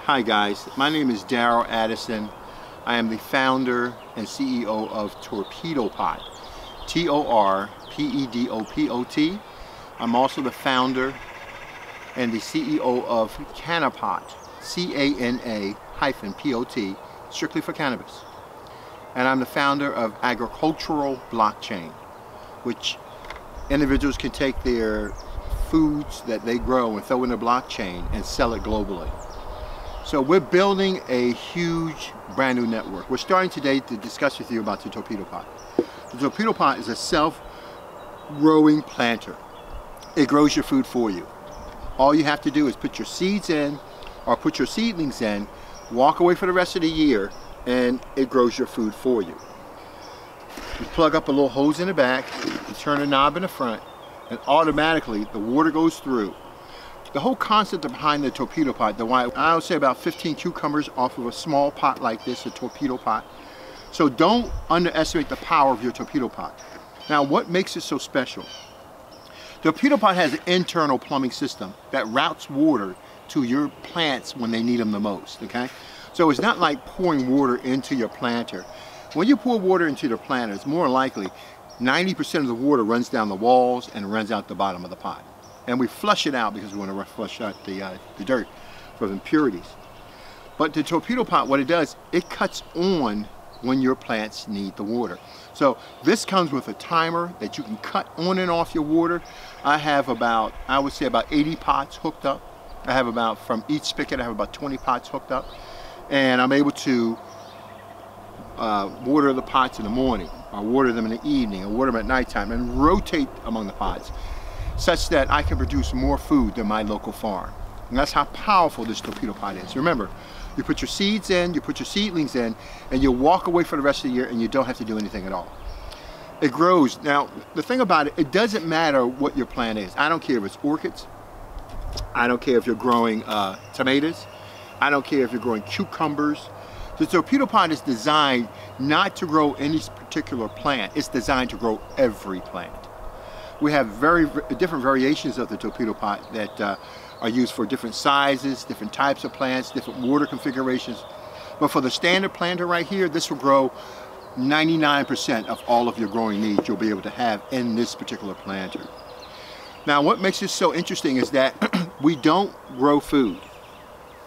Hi guys, my name is Darryl Addison. I am the founder and CEO of Torpedopot, T-O-R-P-E-D-O-P-O-T. I'm also the founder and the CEO of Canapot, C-A-N-A-P-O-T, strictly for cannabis. And I'm the founder of Agricultural Blockchain, which individuals can take their foods that they grow and throw in a blockchain and sell it globally. So we're building a huge brand new network. We're starting today to discuss with you about the Torpedopot. The Torpedopot is a self-growing planter. It grows your food for you. All you have to do is put your seeds in or put your seedlings in, walk away for the rest of the year, and it grows your food for you. You plug up a little hose in the back, you turn a knob in the front, and automatically the water goes through. The whole concept behind the Torpedopot, I would say about 15 cucumbers off of a small pot like this, a Torpedopot. So don't underestimate the power of your Torpedopot. Now, what makes it so special? The Torpedopot has an internal plumbing system that routes water to your plants when they need them the most, okay? So it's not like pouring water into your planter. When you pour water into the planter, it's more likely 90% of the water runs down the walls and runs out the bottom of the pot. And we flush it out because we want to flush out the dirt for impurities. But the Torpedopot, what it does, it cuts on when your plants need the water. So this comes with a timer that you can cut on and off your water. I have about, I would say about 80 pots hooked up. I have about, from each spigot, I have about 20 pots hooked up. And I'm able to water the pots in the morning, or water them in the evening, or water them at nighttime, and rotate among the pots, such that I can produce more food than my local farm. And that's how powerful this Torpedopot is. Remember, you put your seeds in, you put your seedlings in, and you walk away for the rest of the year and you don't have to do anything at all. It grows. Now, the thing about it, it doesn't matter what your plant is. I don't care if it's orchids. I don't care if you're growing tomatoes. I don't care if you're growing cucumbers. The Torpedopot is designed not to grow any particular plant. It's designed to grow every plant. We have very different variations of the Torpedopot that are used for different sizes, different types of plants, different water configurations. But for the standard planter right here, this will grow 99% of all of your growing needs you'll be able to have in this particular planter. Now, what makes this so interesting is that we don't grow food.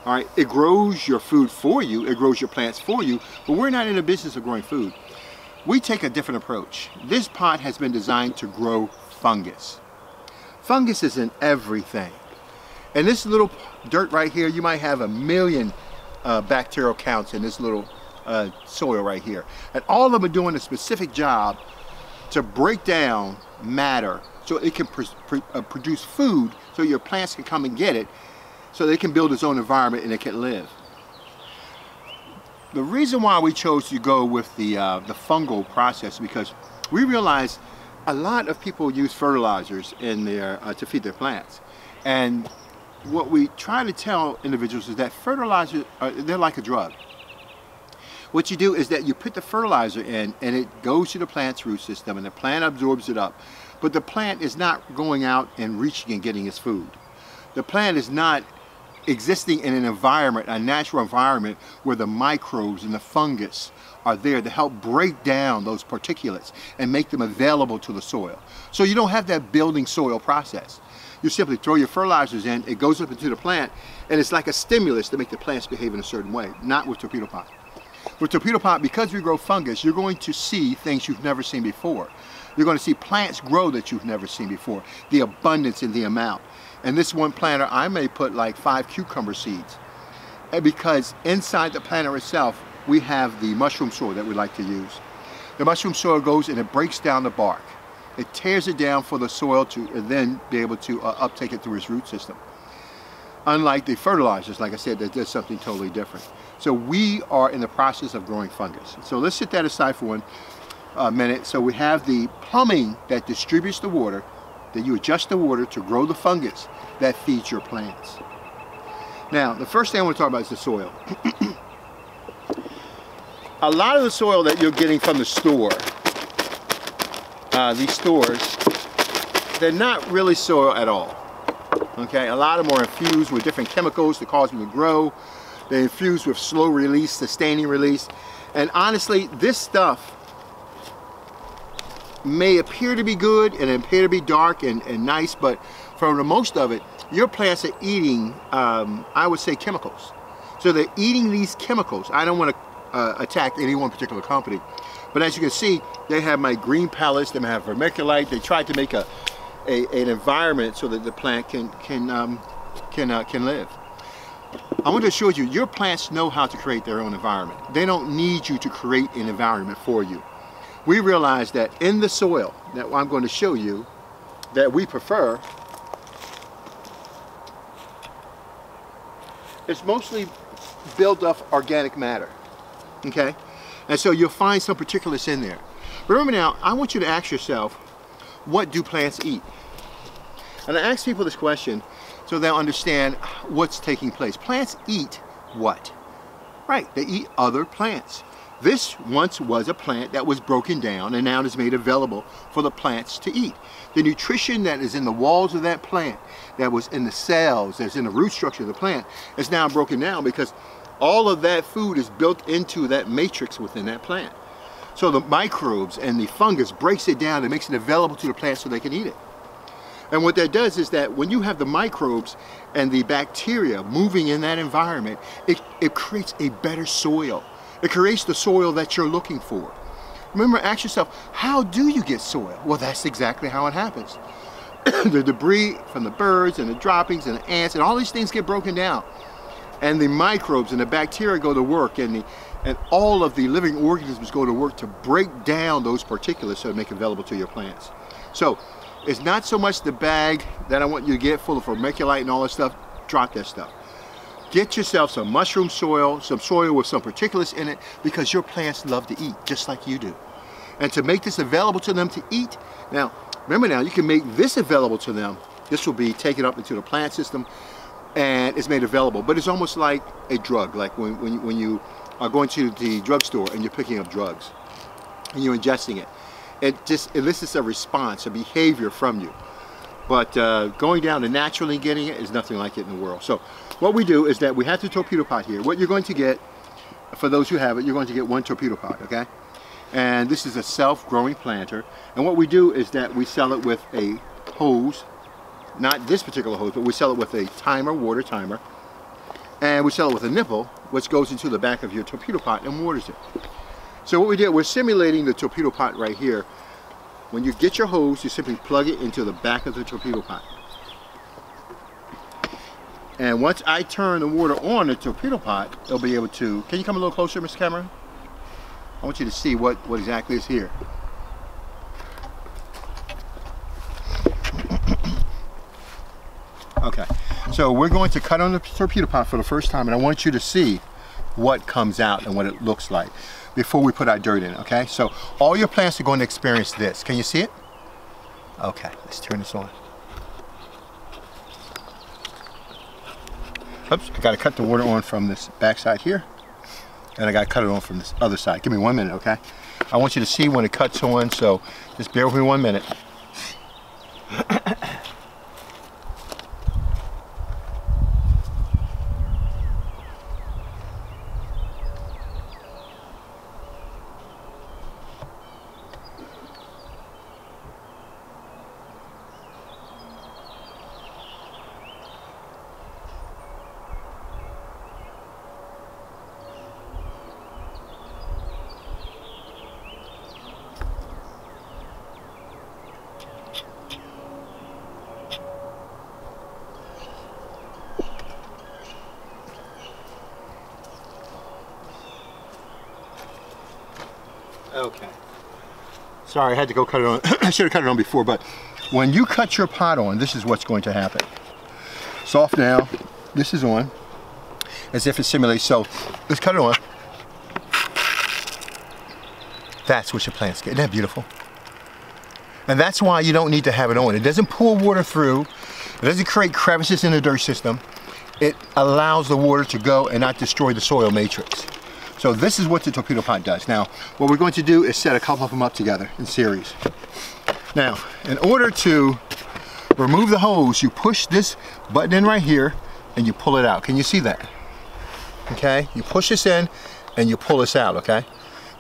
All right, it grows your food for you, it grows your plants for you, but we're not in the business of growing food. We take a different approach. This pot has been designed to grow fungus. Fungus is in everything. And this little dirt right here, you might have 1 million bacterial counts in this little soil right here. And all of them are doing a specific job to break down matter so it can produce food so your plants can come and get it, so they can build its own environment and it can live. The reason why we chose to go with the fungal process is because we realized a lot of people use fertilizers in their to feed their plants. And what we try to tell individuals is that fertilizers, they're like a drug. What you do is that you put the fertilizer in and it goes to the plant's root system and the plant absorbs it up. But the plant is not going out and reaching and getting its food. The plant is not existing in an environment, a natural environment, where the microbes and the fungus are there to help break down those particulates and make them available to the soil. So you don't have that building soil process. You simply throw your fertilizers in, it goes up into the plant, and it's like a stimulus to make the plants behave in a certain way, not with Torpedopot. With Torpedopot, because we grow fungus, you're going to see things you've never seen before. You're going to see plants grow that you've never seen before, the abundance and the amount. And this one planter, I may put like 5 cucumber seeds. And because inside the planter itself, we have the mushroom soil that we like to use. The mushroom soil goes and it breaks down the bark. It tears it down for the soil to then be able to uptake it through its root system. Unlike the fertilizers, like I said, that does something totally different. So we are in the process of growing fungus. So let's set that aside for 1 minute. So we have the plumbing that distributes the water, that you adjust the water to grow the fungus that feeds your plants. Now, the first thing I want to talk about is the soil. A lot of the soil that you're getting from the store, these stores, they're not really soil at all. Okay, a lot of them are infused with different chemicals to cause them to grow. They're infused with slow release, sustaining release. And honestly, this stuff may appear to be good and appear to be dark and nice, but for the most of it, your plants are eating, I would say, chemicals. So they're eating these chemicals. I don't want to attack any one particular company, but as you can see, they have my green pellets, they have vermiculite. They tried to make an environment so that the plant can live. I want to show you, your plants know how to create their own environment. They don't need you to create an environment for you. We realize that in the soil that I'm going to show you that we prefer, it's mostly built of organic matter, okay? And so you'll find some particulars in there. Remember now, I want you to ask yourself, what do plants eat? And I ask people this question so they'll understand what's taking place. Plants eat what? Right, they eat other plants. This once was a plant that was broken down and now is made available for the plants to eat. The nutrition that is in the walls of that plant, that was in the cells, that's in the root structure of the plant, is now broken down because all of that food is built into that matrix within that plant. So the microbes and the fungus breaks it down and makes it available to the plant so they can eat it. And what that does is that when you have the microbes and the bacteria moving in that environment, it creates a better soil. It creates the soil that you're looking for. Remember, ask yourself, how do you get soil? Well, that's exactly how it happens. The debris from the birds and the droppings and the ants and all these things get broken down. And the microbes and the bacteria go to work, and all of the living organisms go to work to break down those particulates so to make available to your plants. So it's not so much the bag that I want you to get full of vermiculite and all that stuff. Drop that stuff. Get yourself some mushroom soil, some soil with some particulates in it, because your plants love to eat just like you do. And to make this available to them to eat, now remember now, you can make this available to them. This will be taken up into the plant system and it's made available, but it's almost like a drug, like when you are going to the drugstore and you're picking up drugs and you're ingesting it. It just elicits a response, a behavior from you. But going down and naturally getting it is nothing like it in the world. So what we do is that we have the Torpedopot here. What you're going to get, for those who have it, you're going to get one Torpedopot, okay? And this is a self-growing planter. And what we do is that we sell it with a hose, not this particular hose, but we sell it with a timer, water timer. And we sell it with a nipple, which goes into the back of your Torpedopot and waters it. So what we did, we're simulating the Torpedopot right here. When you get your hose, you simply plug it into the back of the Torpedopot. And once I turn the water on the Torpedopot, it'll be able to, can you come a little closer, Mr. Cameron? I want you to see what exactly is here. Okay, so we're going to cut on the Torpedopot for the first time, and I want you to see what comes out and what it looks like before we put our dirt in, okay? So all your plants are going to experience this. Can you see it? Okay, let's turn this on. Oops, I gotta cut the water on from this back side here, and I gotta cut it on from this other side. Give me 1 minute, okay? I want you to see when it cuts on, so just bear with me 1 minute. Okay. Sorry, I had to go cut it on. I should have cut it on before, but when you cut your pot on, this is what's going to happen. It's off now. This is on, as if it simulates. So let's cut it on. That's what your plants get. Isn't that beautiful? And that's why you don't need to have it on. It doesn't pull water through. It doesn't create crevices in the dirt system. It allows the water to go and not destroy the soil matrix. So this is what the Torpedopot does. Now, what we're going to do is set a couple of them up together in series. Now, in order to remove the hose, you push this button in right here and you pull it out. Can you see that? okay? You push this in and you pull this out, okay?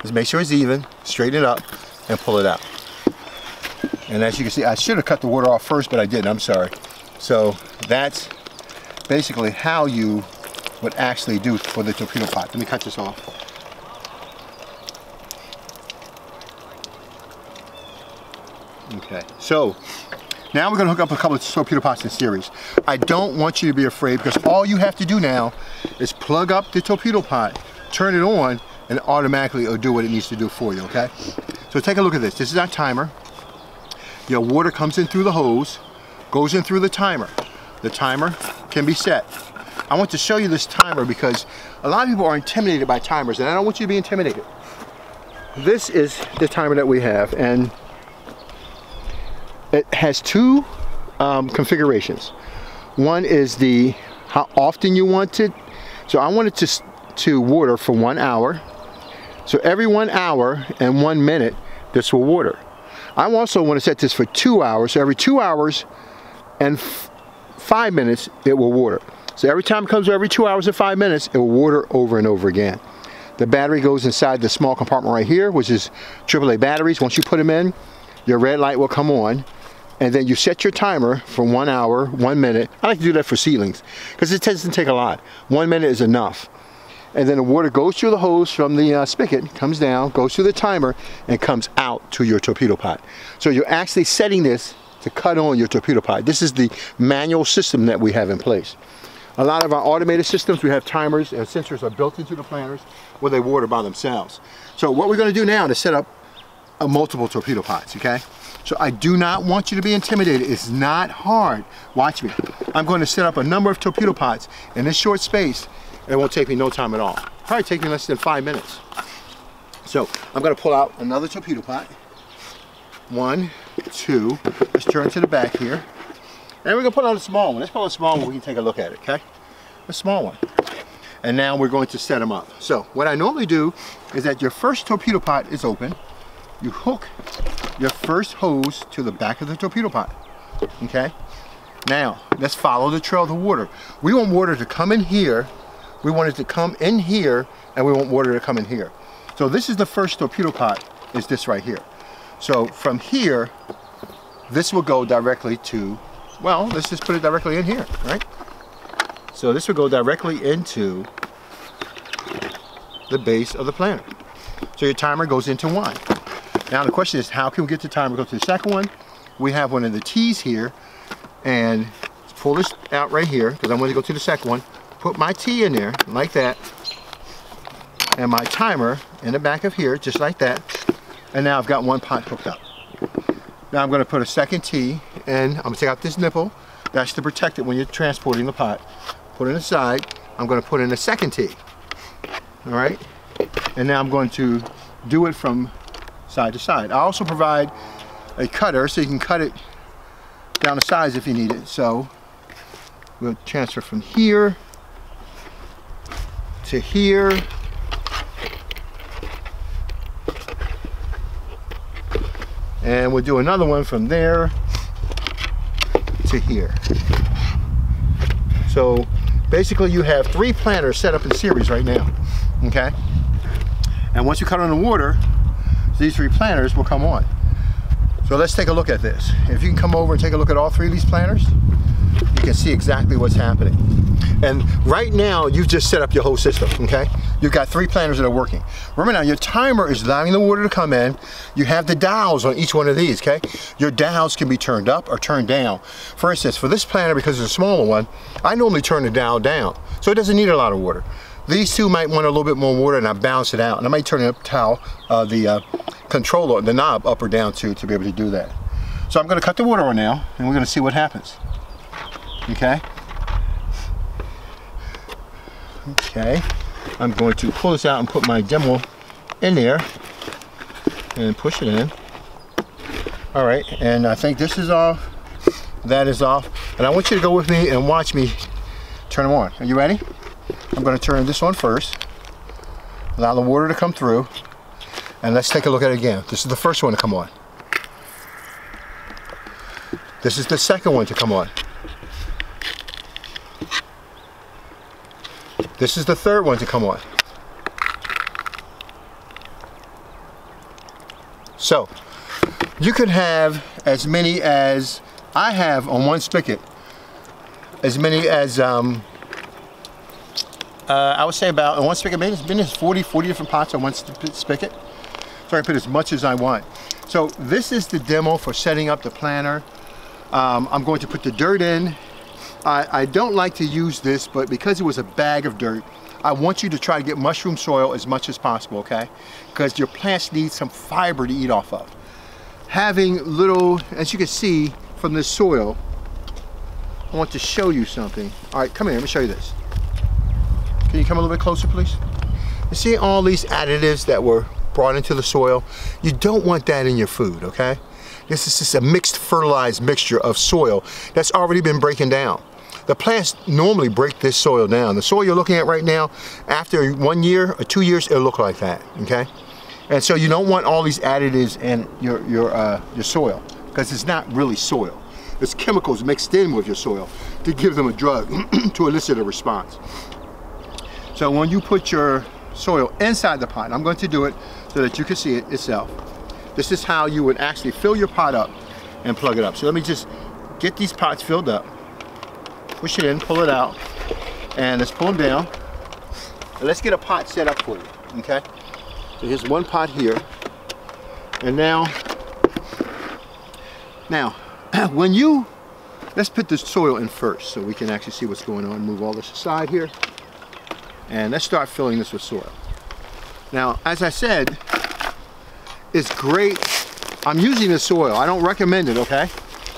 Just make sure it's even, straighten it up, and pull it out. And as you can see, I should have cut the water off first, but I didn't, I'm sorry. So that's basically how you would actually do for the torpedo pot. Let me cut this off. Okay, so now we're going to hook up a couple of torpedo pots in series. I don't want you to be afraid, because all you have to do now is plug up the torpedo pot, turn it on, and automatically it'll do what it needs to do for you, okay? So take a look at this. This is our timer. Your water comes in through the hose, goes in through the timer. The timer can be set. I want to show you this timer because a lot of people are intimidated by timers, and I don't want you to be intimidated. This is the timer that we have, and it has two configurations. One is the how often you want it. So I want it to water for 1 hour. So every 1 hour and 1 minute, this will water. I also want to set this for 2 hours. So every 2 hours and 5 minutes, it will water. So every time it comes every 2 hours and 5 minutes, it will water over and over again. The battery goes inside the small compartment right here, which is AAA batteries. Once you put them in, your red light will come on, and then you set your timer for 1 hour, 1 minute. I like to do that for seedlings because it doesn't take a lot. 1 minute is enough. And then the water goes through the hose from the spigot, comes down, goes through the timer, and comes out to your torpedo pot. So you're actually setting this to cut on your torpedo pot. This is the manual system that we have in place. A lot of our automated systems, we have timers and sensors are built into the planters where they water by themselves. So what we're going to do now is set up multiple torpedo pots, okay? So I do not want you to be intimidated. It's not hard. Watch me. I'm going to set up a number of torpedo pots in this short space. It won't take me no time at all. Probably take me less than 5 minutes. So I'm going to pull out another torpedo pot. 1, 2. Let's turn to the back here. And we're going to put on a small one. Let's put on a small one. We can take a look at it, okay? A small one. And now we're going to set them up. So what I normally do is that your first torpedo pot is open. You hook your first hose to the back of the torpedo pot, okay? Now, let's follow the trail of the water. We want water to come in here, we want it to come in here, and we want water to come in here. So this is the first torpedo pot, is this right here. So from here, this will go directly to, well, let's just put it directly in here, right? So this will go directly into the base of the planter. So your timer goes into 1. Now the question is, how can we get the timer to go to the second one? We have one of the T's here, and let's pull this out right here, because I'm going to go to the second one. Put my T in there, like that, and my timer in the back of here, just like that. And now I've got one pot hooked up. Now I'm going to put a second T, and I'm going to take out this nipple. That's to protect it when you're transporting the pot. Put it aside. I'm going to put in a second T. All right? And now I'm going to do it from side to side. I also provide a cutter so you can cut it down the sides if you need it. So we'll transfer from here to here. And we'll do another one from there to here. So basically you have 3 planters set up in series right now, okay? And once you cut on the water, these 3 planters will come on. So let's take a look at this. If you can come over and take a look at all 3 of these planters, you can see exactly what's happening. And right now, you've just set up your whole system, okay? You've got 3 planters that are working. Remember now, your timer is allowing the water to come in. You have the dials on each one of these, okay? Your dials can be turned up or turned down. For instance, for this planter, because it's a smaller one, I normally turn the dial down, so it doesn't need a lot of water. These 2 might want a little bit more water, and I balance it out. And I might turn the controller, the knob, up or down to be able to do that. So I'm going to cut the water on now, and we're going to see what happens. Okay. Okay. I'm going to pull this out and put my demo in there, and push it in. All right, and I think this is off. That is off. And I want you to go with me and watch me turn them on. Are you ready? I'm going to turn this on first, allow the water to come through, and let's take a look at it again. This is the first one to come on. This is the second one to come on. This is the third one to come on. So you could have as many as I have on one spigot, as many as I would say about on one spigot, maybe it's 40 different pots on one spigot. So I can put as much as I want. So this is the demo for setting up the planter. I'm going to put the dirt in. I don't like to use this, but because it was a bag of dirt, I want you to try to get mushroom soil as much as possible, okay? Because your plants need some fiber to eat off of. Having little, as you can see from this soil, I want to show you something. All right, come here, let me show you this. Can you come a little bit closer, please? You see all these additives that were brought into the soil? You don't want that in your food, okay? This is just a mixed fertilized mixture of soil that's already been breaking down. The plants normally break this soil down. The soil you're looking at right now, after 1 year or 2 years, it'll look like that, okay? And so you don't want all these additives in your soil, because it's not really soil. It's chemicals mixed in with your soil to give them a drug to elicit a response. So when you put your soil inside the pot, I'm going to do it so that you can see it itself. This is how you would actually fill your pot up and plug it up. So let me just get these pots filled up. Push it in, pull it out, and let's pull them down. And let's get a pot set up for you, okay? So here's one pot here. And now, when you, let's put the soil in first so we can actually see what's going on. Move all this aside here. And let's start filling this with soil. Now, as I said, it's great. I'm using the soil. I don't recommend it, okay?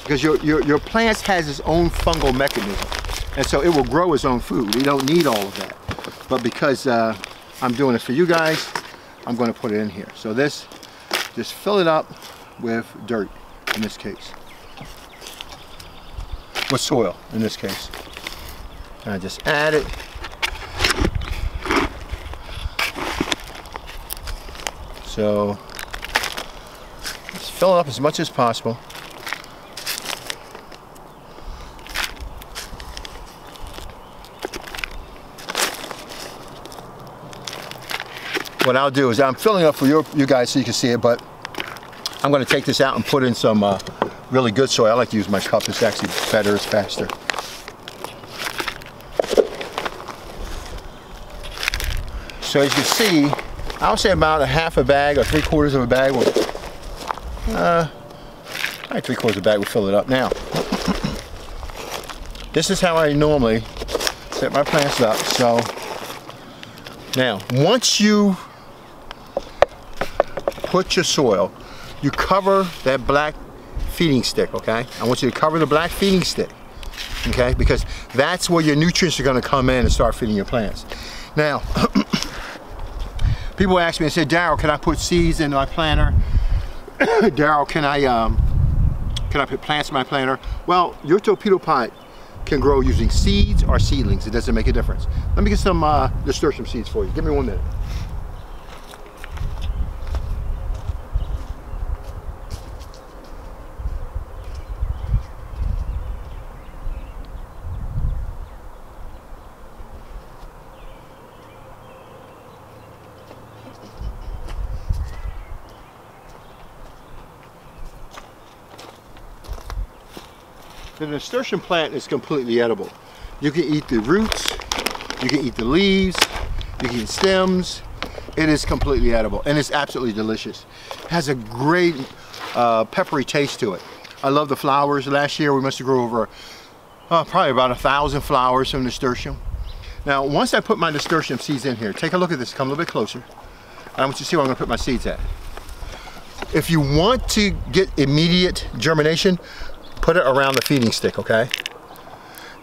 Because your plant has its own fungal mechanism, and so it will grow its own food. You don't need all of that. But because I'm doing it for you guys, I'm going to put it in here. So this, just fill it up with dirt in this case, with soil in this case. And I just add it. So just fill it up as much as possible. What I'll do is I'm filling up for you guys so you can see it, but I'm going to take this out and put in some really good soil. I like to use my cup. It's actually better, it's faster. So as you see, I would say about a half a bag or 3/4 of a bag will, like 3/4 of a bag will fill it up. Now, this is how I normally set my plants up. So now, once you put your soil, you cover that black feeding stick, okay? I want you to cover the black feeding stick, okay? Because that's where your nutrients are gonna come in and start feeding your plants. Now, people ask me and say, Daryl, can I put seeds in my planter? Daryl, can I put plants in my planter? Well, your Torpedopot can grow using seeds or seedlings. It doesn't make a difference. Let me get some nasturtium seeds for you. Give me 1 minute. The nasturtium plant is completely edible. You can eat the roots, you can eat the leaves, you can eat stems. It is completely edible and it's absolutely delicious. It has a great peppery taste to it. I love the flowers. Last year we must have grew over probably about 1,000 flowers from nasturtium. Now once I put my nasturtium seeds in here, take a look at this, come a little bit closer. I want you to see where I'm going to put my seeds at. If you want to get immediate germination, put it around the feeding stick, okay?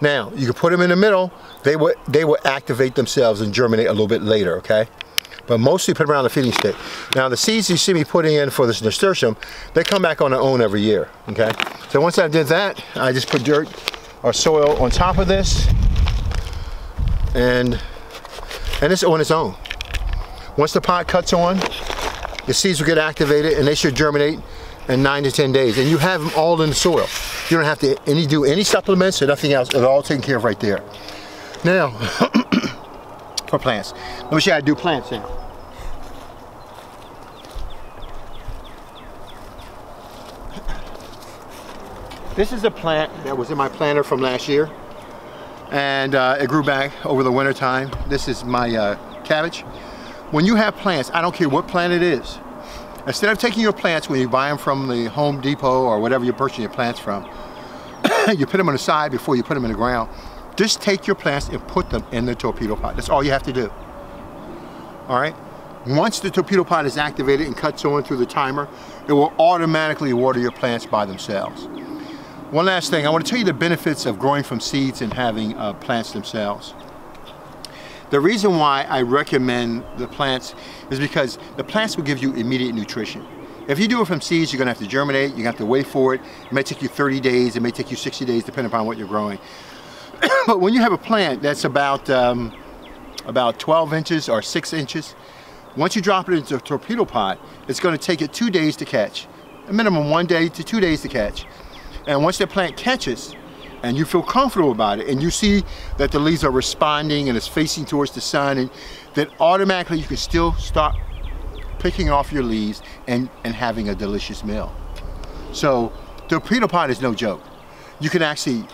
Now, you can put them in the middle. They will activate themselves and germinate a little bit later, okay? But mostly put them around the feeding stick. Now, the seeds you see me putting in for this nasturtium, they come back on their own every year, okay? So once I did that, I just put dirt or soil on top of this, and it's on its own. Once the pot cuts on, the seeds will get activated and they should germinate in 9 to 10 days, and you have them all in the soil. You don't have to do any supplements or nothing else. It's all taken care of right there. Now, for plants. Let me show you how to do plants now. This is a plant that was in my planter from last year, and it grew back over the winter time. This is my cabbage. When you have plants, I don't care what plant it is, instead of taking your plants when you buy them from the Home Depot or whatever you're purchasing your plants from, you put them on the side before you put them in the ground. Just take your plants and put them in the torpedo pot. That's all you have to do. All right? Once the torpedo pot is activated and cuts on through the timer, it will automatically water your plants by themselves. One last thing, I want to tell you the benefits of growing from seeds and having plants themselves. The reason why I recommend the plants is because the plants will give you immediate nutrition. If you do it from seeds, you're going to have to germinate, you're going to have to wait for it. It may take you 30 days, it may take you 60 days, depending upon what you're growing. But when you have a plant that's about 12 inches or 6 inches, once you drop it into a torpedo pot, it's going to take it 2 days to catch. A minimum 1 day to 2 days to catch. And once the plant catches, and you feel comfortable about it, and you see that the leaves are responding and it's facing towards the sun, and then automatically you can still start picking off your leaves and having a delicious meal. So the torpedo pot is no joke. You can actually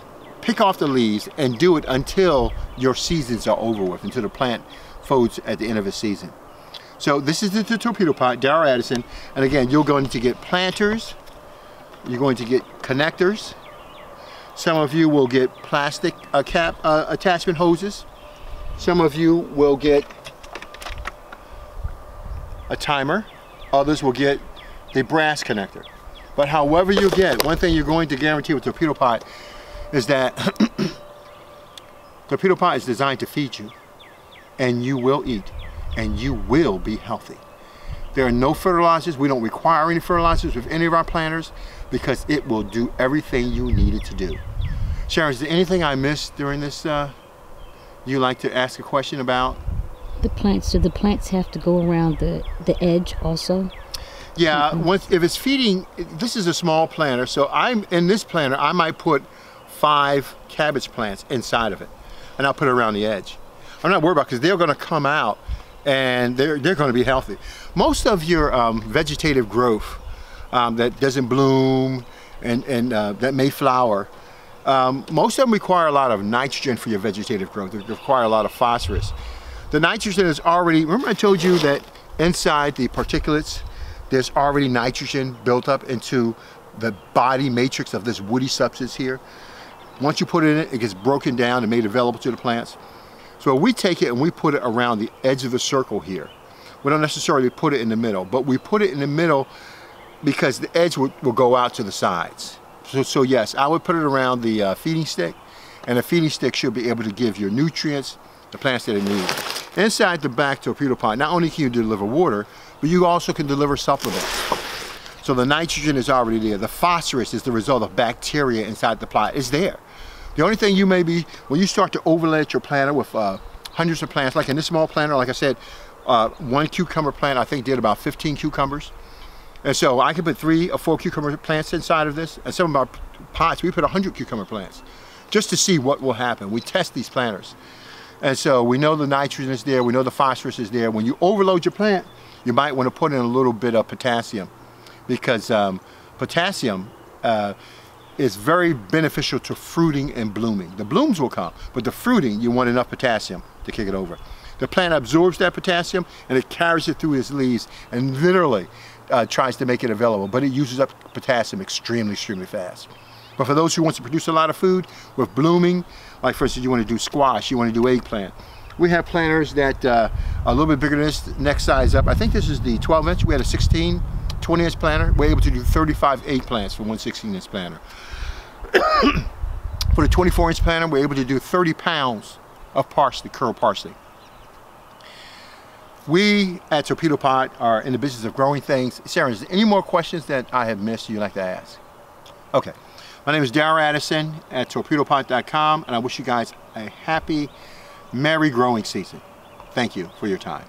pick off the leaves and do it until your seasons are over with, until the plant folds at the end of its season. So this is the torpedo pot, Darrell Addison, and again, you're going to get planters, you're going to get connectors. Some of you will get plastic cap attachment hoses. Some of you will get a timer. Others will get the brass connector. But however you get, one thing you're going to guarantee with torpedo pot is that torpedo pot is designed to feed you, and you will eat, and you will be healthy. There are no fertilizers. We don't require any fertilizers with any of our planters because it will do everything you need it to do. Sharon, is there anything I missed during this you'd like to ask a question about? The plants, do the plants have to go around the edge also? Yeah, if it's feeding, this is a small planter, so in this planter, I might put 5 cabbage plants inside of it, and I'll put it around the edge. I'm not worried about it because they're going to come out and they're going to be healthy. Most of your vegetative growth that doesn't bloom and that may flower, most of them require a lot of nitrogen for your vegetative growth. They require a lot of phosphorus. The nitrogen is already, remember I told you that inside the particulates, there's already nitrogen built up into the body matrix of this woody substance here. Once you put it in it, it gets broken down and made available to the plants. So we take it and we put it around the edge of the circle here. We don't necessarily put it in the middle, but we put it in the middle because the edge will go out to the sides. So yes, I would put it around the feeding stick, and the feeding stick should be able to give your nutrients, the plants that it needs. Inside the back torpedo pot, not only can you deliver water, but you also can deliver supplements. So the nitrogen is already there. The phosphorus is the result of bacteria inside the pot. It's there. The only thing you may be, when you start to overlay your planter with hundreds of plants, like in this small planter, like I said, 1 cucumber plant I think did about 15 cucumbers. And so I could put 3 or 4 cucumber plants inside of this, and some of our pots, we put 100 cucumber plants, just to see what will happen. We test these planters. And so we know the nitrogen is there, we know the phosphorus is there. When you overload your plant, you might want to put in a little bit of potassium, because potassium is very beneficial to fruiting and blooming. The blooms will come, but the fruiting, you want enough potassium to kick it over. The plant absorbs that potassium and it carries it through its leaves and literally tries to make it available, but it uses up potassium extremely fast. But for those who want to produce a lot of food with blooming, like for instance you want to do squash, you want to do eggplant, we have planters that are a little bit bigger than this, next size up. I think this is the 12 inch, we had a 16, 20 inch planter. We're able to do 35 eggplants for one 16 inch planter. For the 24 inch planter, we're able to do 30 pounds of parsley, curled parsley. We at Torpedopot are in the business of growing things. Sarah, is there any more questions that I have missed you'd like to ask? Okay. My name is Darrell Addison at Torpedopot.com, and I wish you guys a happy, merry growing season. Thank you for your time.